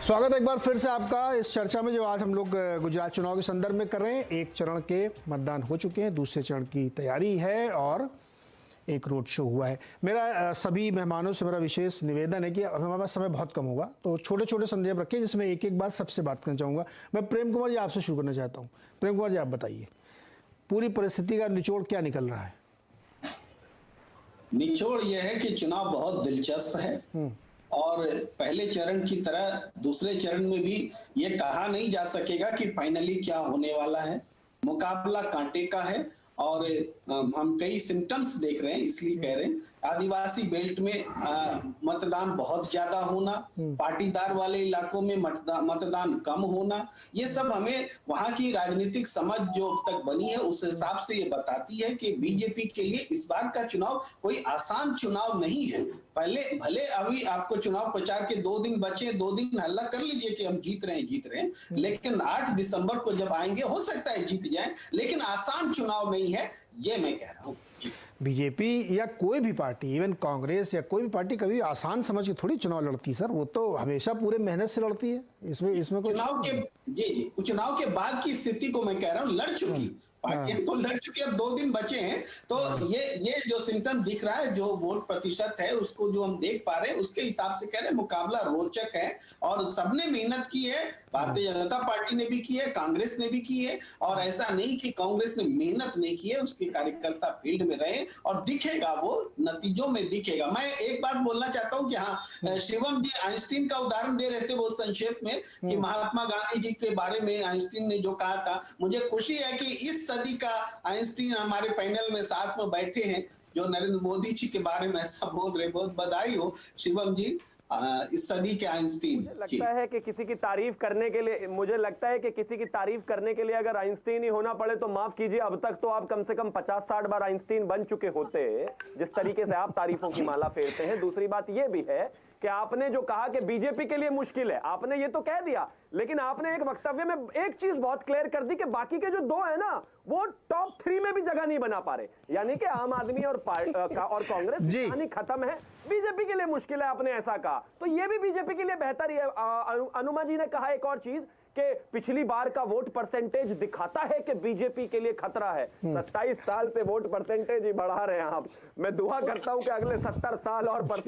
स्वागत है एक बार फिर से आपका इस चर्चा में जो आज हम लोग गुजरात चुनाव के संदर्भ में कर रहे हैं। एक चरण के मतदान हो चुके हैं, दूसरे चरण की तैयारी है और एक रोड शो हुआ है। मेरा सभी मेहमानों से मेरा विशेष निवेदन है कि हमारे पास समय बहुत कम होगा, तो छोटे छोटे संदेश रखें जिसमें एक एक बात सबसे बात करना चाहूँगा। मैं प्रेम कुमार जी आपसे शुरू करना चाहता हूँ। प्रेम कुमार जी, आप बताइए पूरी परिस्थिति का निचोड़ क्या निकल रहा है? निचोड़ यह है कि चुनाव बहुत दिलचस्प है और पहले चरण की तरह दूसरे चरण में भी ये कहा नहीं जा सकेगा कि फाइनली क्या होने वाला है। मुकाबला कांटे का है और हम कई सिम्टम्स देख रहे हैं, इसलिए कह रहे हैं। आदिवासी बेल्ट में मतदान बहुत ज्यादा होना, पाटीदार वाले इलाकों में मतदान कम होना, ये सब हमें वहां की राजनीतिक समझ जो अब तक बनी है उस हिसाब से ये बताती है कि बीजेपी के लिए इस बार का चुनाव कोई आसान चुनाव नहीं है। पहले भले अभी आपको चुनाव प्रचार के 2 दिन बचे, 2 दिन हल्ला कर लीजिए कि हम जीत रहे हैं, लेकिन 8 दिसंबर को जब आएंगे हो सकता है जीत जाए, लेकिन आसान चुनाव नहीं है, ये मैं कह रहा हूँ। बीजेपी या कोई भी पार्टी, इवन कांग्रेस या कोई भी पार्टी कभी आसान समझ के थोड़ी चुनाव लड़ती सर, वो तो हमेशा पूरे मेहनत से लड़ती है। इसमें कोई चुनाव के बाद की स्थिति को मैं कह रहा हूँ, लड़ चुकी पार्टियां तो लड़ चुकी, अब 2 दिन बचे हैं, तो ये जो सिम्टम दिख रहा है, जो वोट प्रतिशत है उसको जो हम देख पा रहे हैं, उसके हिसाब से कह रहे हैं मुकाबला रोचक है और सबने मेहनत की है। भारतीय जनता पार्टी ने भी की है, कांग्रेस ने भी की है, और ऐसा नहीं कि कांग्रेस ने मेहनत नहीं की है, उसके कार्यकर्ता फील्ड में रहे और दिखेगा, वो नतीजों में दिखेगा। मैं एक बात बोलना चाहता हूं कि हाँ, शिवम जी आइंस्टीन का उदाहरण दे रहे थे बहुत संक्षेप में कि महात्मा गांधी जी के बारे में आइंस्टीन ने जो कहा था, मुझे खुशी है कि इस सदी का आइंस्टीन हमारे पैनल में साथ में बैठे हैं जो नरेंद्र मोदी जी के बारे में ऐसा बोल रहे। बहुत बधाई हो शिवम जी, इस सदी के आइंस्टीन। मुझे लगता है कि किसी की तारीफ करने के लिए अगर आइंस्टीन ही होना पड़े तो माफ कीजिए, अब तक तो आप कम से कम 50-60 बार आइंस्टीन बन चुके होते, जिस तरीके से आप तारीफों की माला फेरते हैं। दूसरी बात यह भी है कि आपने जो कहा कि बीजेपी के लिए मुश्किल है, आपने ये तो कह दिया, लेकिन आपने एक वक्तव्य में एक चीज बहुत क्लियर कर दी कि बाकी के जो 2 है ना, वो टॉप 3 में भी जगह नहीं बना पा रहे, यानी कि आम आदमी और कांग्रेस की कहानी खत्म है, बीजेपी के लिए मुश्किल है, आपने ऐसा कहा। तो ये भी बीजेपी के लिए बेहतर ही है। अनुमा जी ने कहा एक और चीज कि पिछली बार का वोट परसेंटेज दिखाता है कि बीजेपी के लिए खतरा है। 27 साल से वोट परसेंटेज ही बढ़ा रहे हैं आप। मैं दुआ करता हूं कि अगले 70 साल और